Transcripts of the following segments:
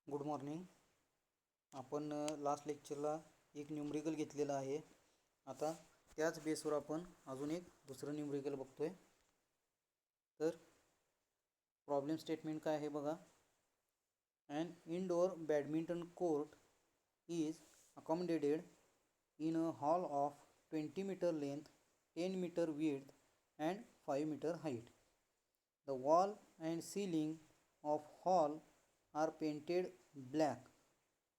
Good morning. आपण last लेक्चरला एक numerical घेतलेला आहे. आता त्याच बेसवर आपण अजून एक दुसरं न्यूमरिकल बघतोय. तर प्रॉब्लेम स्टेटमेंट काय आहे बघा. An indoor badminton court is accommodated in a hall of 20 meter length, 10 meter width and 5 meter height. The wall and ceiling of hall are painted black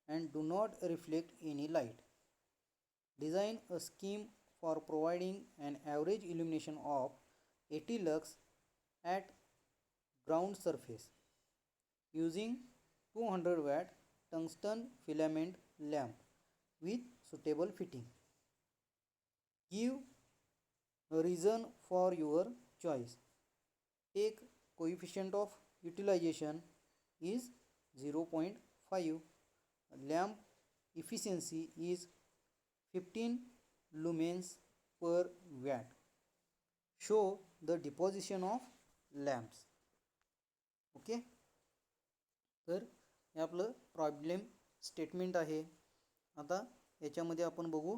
and do not reflect any light. Design a scheme for providing an average illumination of 80 lux at ground surface using 200 watt tungsten filament lamp with suitable fitting. Give a reason for your choice. Take coefficient of utilization is 0.5. Lamp efficiency is 15 lumens per watt. Show the deposition of lamps. Okay, तर हे आपलं problem statement आहे. आता याच्यामध्ये आपण बघू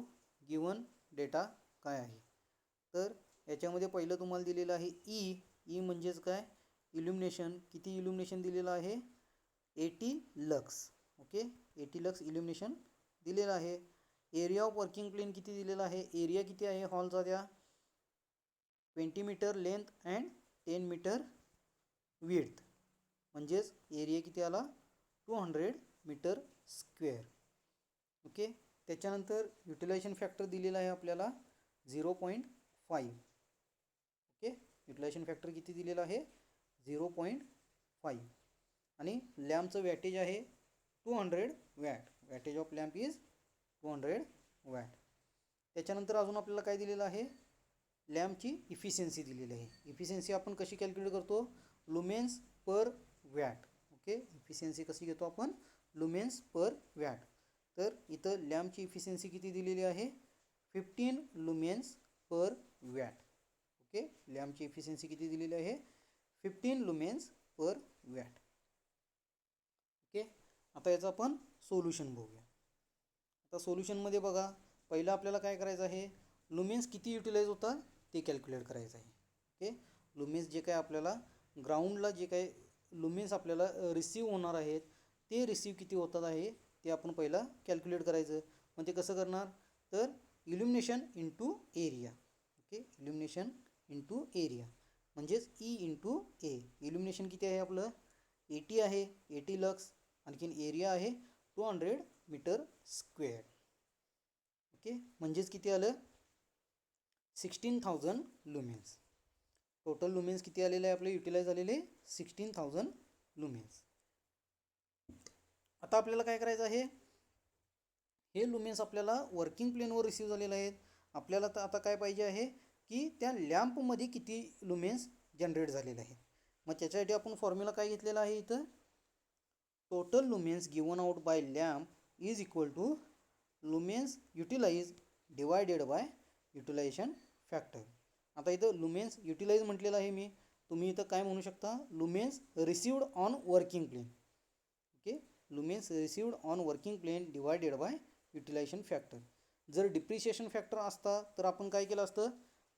given data काय आहे. तर याच्यामध्ये पहिलं तुम्हाला दिलेलं आहे ई म्हणजेच काय, इल्युमिनेशन. किती इल्युमिनेशन दिलेलं आहे? 80 लक्स. ओके, 80 लक्स इल्युमिनेशन दिलेलं आहे. एरिया ऑफ वर्किंग प्लेन किती दिलेला आहे? एरिया किती आहे हॉलचा? त्या 20 meter length and 10 meter width, म्हणजेच एरिया किती आला? 200 मीटर स्क्वेअर. ओके, त्याच्यानंतर युटिलायझेशन फॅक्टर दिलेला आहे आपल्याला 0.5. ओके, युटिलायझेशन फॅक्टर किती दिलेला आहे? 0.5. आणि लॅम्पचं वॅटेज आहे 200 watt. Weightage of lamp is 200 watt. त्याच्यानंतर अजून आपल्याला काय दिलेलं आहे? लॅम्पची इफिशियन्सी दिलेली आहे. इफिशियन्सी आपण कशी कॅल्क्युलेट करतो? लुमेन्स पर वॅट. ओके, इफिशियन्सी कशी घेतो आपण? लुमेन्स पर वॅट. तर इथं लॅम्पची इफिशियन्सी किती दिलेली आहे? 15 लुमेन्स पर वॅट. ओके, लॅम्पची इफिशियन्सी किती दिलेली आहे? 15 लुमेन्स पर वॅट. ओके, आता याचं आपण सोल्युशन बघूया. आता सोल्युशनमध्ये बघा, पहिलं आपल्याला काय करायचं आहे? लुमेन्स किती युटिलाइज होतात ते कॅल्क्युलेट करायचं आहे. ओके, लुमेन्स जे काय आपल्याला ग्राउंडला जे काय लुमेन्स आपल्याला रिसीव होणार आहेत ते रिसीव किती होतात आहे ते आपण पहिला कॅल्क्युलेट करायचं. मग ते कसं करणार? तर illumination into area. Okay, illumination into area म्हणजेच ई इंटू ए. इल्युमिनेशन किती आहे आपलं? 80 आहे, 80 लक्स. आणखीन एरिया आहे 200 मीटर स्क्वेअर. ओके, म्हणजेच किती आलं? 16,000 लुमेन्स. टोटल लुमेन्स किती आलेले आहे आपले? युटिलाइज झालेले 16,000 लुमेन्स. आता आपल्याला काय करायचं आहे? हे लुमेन्स आपल्याला वर्किंग प्लेनवर रिसीव झालेले आहेत. आपल्याला तर आता काय पाहिजे आहे की त्या लॅम्पमध्ये किती लुमेन्स जनरेट झालेले आहेत. मग त्याच्यासाठी आपण फॉर्म्युला काय घेतलेला आहे इथं? Total lumens given out by lamp is equal to lumens utilise divided by utilization factor. आता इथं लुमेन्स युटिलाइज म्हटलेलं आहे मी. तुम्ही इथं काय म्हणू शकता? Lumens received on working plane. Okay, lumens received on working plane divided by utilization factor. जर डिप्रिशिएशन फॅक्टर असता तर आपण काय केलं असतं?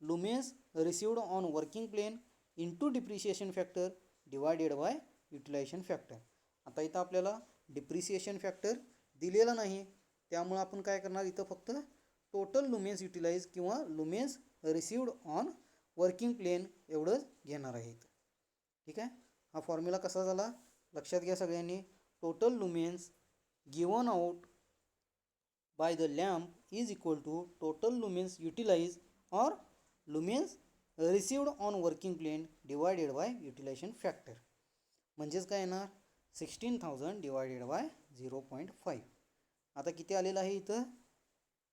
Lumens received on working plane into depreciation factor divided by utilization factor. आता इथं आपल्याला डिप्रिशिएशन फॅक्टर दिलेला नाही, त्यामुळे आपण काय करणार? इथं फक्त टोटल लुमेन्स युटिलाइज किंवा लुमेन्स रिसिव्ड ऑन वर्किंग प्लेन एवढंच घेणार आहेत. ठीक आहे, हा फॉर्म्युला कसा झाला लक्षात घ्या सगळ्यांनी. Total lumens given out by the lamp is equal to total lumens utilise or lumens received on working plane divided by utilization factor. म्हणजेच काय येणार? 16,000 डिवायडेड बाय 0.5. आता किती आलेलं आहे इथं?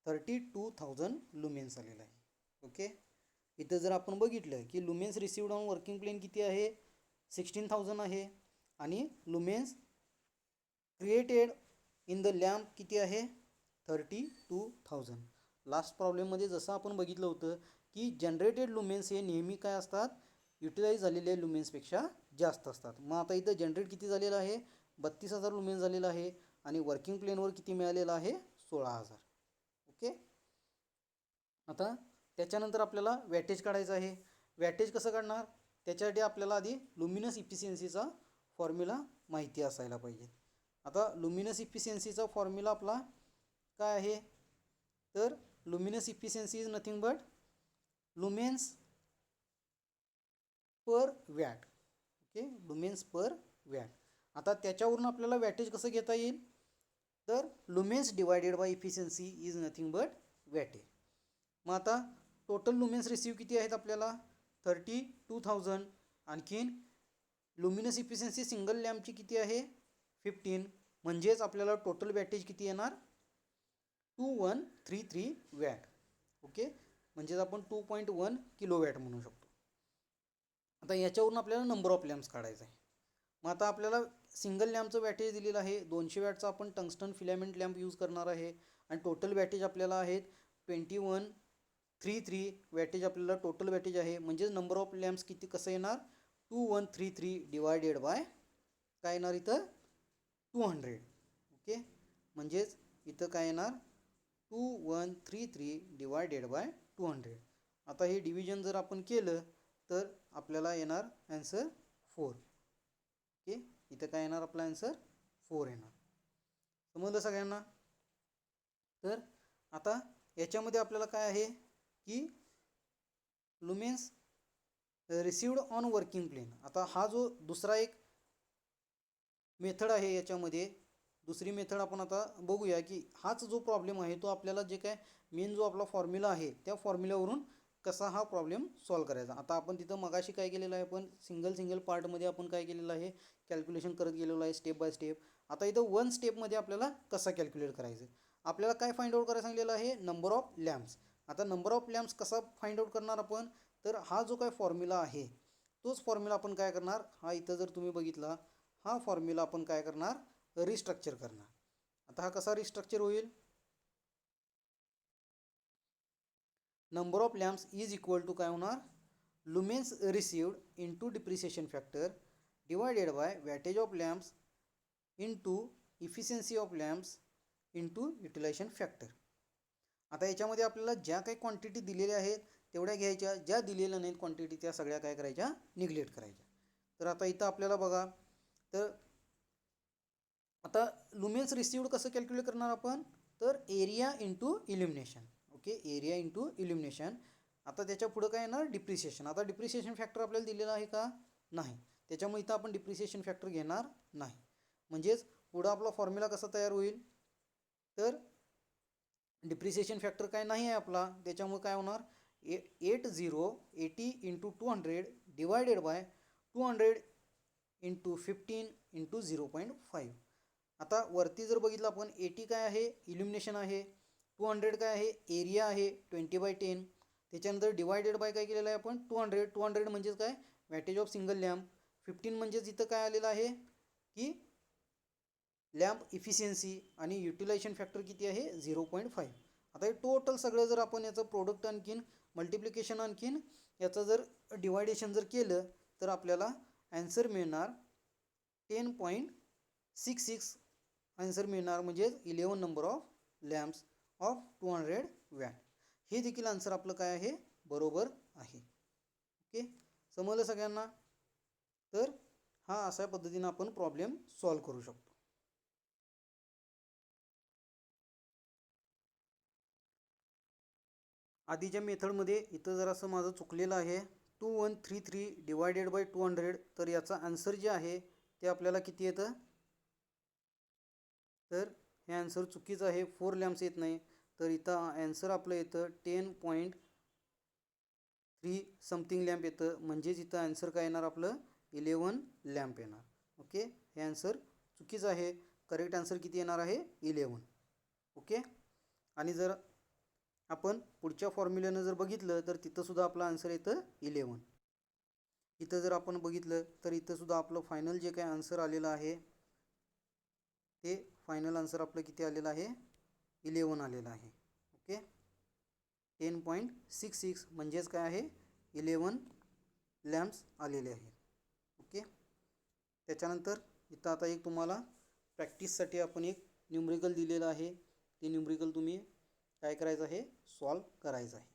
32,000 लुमेन्स आलेलं आहे. ओके, इथं जर आपण बघितलं की लुमेन्स रिसिव्ड ऑन वर्किंग प्लेन किती आहे? 16,000 आहे. आणि लुमेन्स क्रिएटेड इन द लॅम्प किती आहे? 32,000. लास्ट प्रॉब्लेममध्ये जसं आपण बघितलं होतं की जनरेटेड लुमेन्स हे नेहमी काय असतात? युटिलाइज झालेल्या लुमेन्सपेक्षा जास्त असतात. मग आता इथं जनरेट किती झालेलं आहे? 32,000 लुमेन्स झालेलं आहे आणि वर्किंग प्लेनवर किती मिळालेलं आहे 16,000. ओके. आता त्याच्यानंतर आपल्याला वॅटेज काढायचं आहे. वॅटेज कसं काढणार त्याच्यासाठी आपल्याला आधी लुमिनस इफिशियन्सीचा फॉर्म्युला माहिती असायला पाहिजे. आता लुमिनस इफिशियन्सीचा फॉर्म्युला आपला काय आहे तर luminous efficiency is nothing but lumens per watt. Okay, lumens per watt. आता त्याच्यावरून आपल्याला वॅटेज कसं घेता येईल तर lumens divided by efficiency is nothing but wattage. मग आता टोटल लुमेन्स रिसीव किती आहेत आपल्याला 32,000. आणखीन लुमिनस इफिशियन्सी सिंगल लॅम्पची किती आहे 15. म्हणजेच आपल्याला टोटल वॅटेज किती येणार 2133 वॅट. ओके, म्हणजेच आपण 2.1 किलोवॅट म्हणू शकतो. आता याच्यावरून आपल्याला नंबर ऑफ लॅम्प्स काढायचा आहे. मग आता आपल्याला सिंगल लॅम्पचं वॅटेज दिलेलं आहे 200 वॅटचा. आपण टंगस्टन फिलामेंट लॅम्प यूज करणार आहे आणि टोटल वॅटेज आपल्याला आहेत 2133 वॅटेज आपल्याला टोटल वॅटेज आहे. म्हणजेच नंबर ऑफ लॅम्प्स किती कसं येणार 2133 डिवायडेड बाय काय येणार इथं 200. ओके, म्हणजेच इथं काय येणार 2133 डिवायडेड बाय 200. आता हे डिव्हिजन जर आपण केलं तर आपल्याला येणार ॲन्सर 4. ओके, इथं काय येणार आपला ॲन्सर 4 येणार. समजलं सगळ्यांना. तर आता याच्यामध्ये आपल्याला काय आहे की लुमेन्स रिसिव्ड ऑन वर्किंग प्लेन. आता हा जो दुसरा एक मेथड आहे याच्यामध्ये दुसरी मेथड आपण आता बघूया की हाच जो प्रॉब्लेम आहे तो आपल्याला जे काय मेन जो आपला फॉर्म्युला आहे त्या फॉर्म्युल्यावरून कसा हा प्रॉब्लेम सॉल्व करायचा. आता आपण तिथं मगाशी काय केलेलं आहे आपण सिंगल पार्टमध्ये आपण काय केलेलं आहे कॅल्क्युलेशन करत गेलेलो आहे स्टेप बाय स्टेप. आता इथं 1 स्टेपमध्ये आपल्याला कसा कॅल्क्युलेट करायचं आपल्याला काय फाइंड आउट करायला सांगितलेलं आहे नंबर ऑफ लॅम्प्स. आता नंबर ऑफ लॅम्प्स कसा फाइंड आउट करणार आपण तर हा जो काय फॉर्म्युला आहे तोच फॉर्म्युला आपण काय करणार हा इथं जर तुम्ही बघितला हा फॉर्म्युला आपण काय करणार रिस्ट्रक्चर करणार. आता हा कसा रिस्ट्रक्चर होईल number of lamps is equal to काय होणार lumens received into depreciation factor divided by wattage of lamps into efficiency of lamps into utilization factor. आता याच्यामध्ये आपल्याला ज्या काही क्वांटिटी दिलेल्या आहेत तेवढ्या घ्यायच्या, ज्या दिलेल्या नाहीत क्वांटिटी त्या सगळ्या काय करायच्या निग्लेक्ट करायच्या. तर आता इथं आपल्याला बघा तर आता लुमेन्स रिसिव्ड कसं कॅल्क्युलेट करणार आपण तर area into illumination. Okay, area into illumination. आता त्याच्या पुढं काय येणार डिप्रिसिएशन. आता डिप्रिसिएशन फॅक्टर आपल्याला दिलेला आहे का नाही, त्याच्यामुळे इथं आपण डिप्रिसिएशन फॅक्टर घेणार नाही. म्हणजेच पुढं आपला फॉर्म्युला कसा तयार होईल तर डिप्रिसिएशन फॅक्टर काय नाही आहे आपला त्याच्यामुळे काय होणार 80 into 200 divided by 200 into 15 into 0.5. आता वरती जर बघितलं आपण 80 काय आहे इल्युमिनेशन आहे 200 काय आहे एरिया आहे 20/10. त्याच्यानंतर डिवायडेड बाय काय केलेलं आहे आपण 200 म्हणजेच काय वॅटेज ऑफ सिंगल लॅम्प. 15 म्हणजेच इथं काय आलेलं आहे की लॅम्प इफिशियन्सी आणि युटिलायझेशन फॅक्टर किती आहे 0.5. आता हे टोटल सगळं जर आपण याचं प्रोडक्ट आणखीन मल्टिप्लिकेशन आणखीन याचं जर डिवायडेशन जर केलं तर आपल्याला ॲन्सर मिळणार 10.66 आन्सर मिळणार. म्हणजेच 11 number of lamps of 200 watt. हे देखील आन्सर आपलं काय आहे बरोबर आहे. ओके, समजलं सगळ्यांना. तर हा अशा पद्धतीने आपण प्रॉब्लेम सॉल्व करू शकतो. आधीच्या मेथडमध्ये इथं जरासं माझं चुकलेलं आहे 2133 डिवायडेड बाय 200. तर याचा आन्सर जे आहे ते आपल्याला किती येतं तर हे आन्सर चुकीचं आहे 4 लॅम्प्स येत नाही. तर इथं आन्सर आपलं येतं 10.3 समथिंग लॅम्प येतं. म्हणजेच इथं आन्सर काय येणार आपलं 11 लॅम्प येणार. ओके, हे आन्सर चुकीचं आहे. करेक्ट आन्सर किती येणार आहे 11. ओके, आणि जर आपण पुढच्या फॉर्म्युल्यानं जर बघितलं तर तिथंसुद्धा आपलं आन्सर येतं 11. इथं जर आपण बघितलं तर इथंसुद्धा आपलं फायनल जे काय आन्सर आलेलं आहे ते फायनल आन्सर आपलं किती आलेलं आहे 11 आलेलं आहे. ओके, 10.66 म्हणजेच काय आहे 11 लॅम्प्स आलेले आहेत. ओके, त्याच्यानंतर इथं आता एक तुम्हाला प्रॅक्टिससाठी आपण एक न्यूमरिकल दिलेलं आहे. ते न्यूमरिकल तुम्ही काय करायचं आहे, सॉल्व करायचं आहे.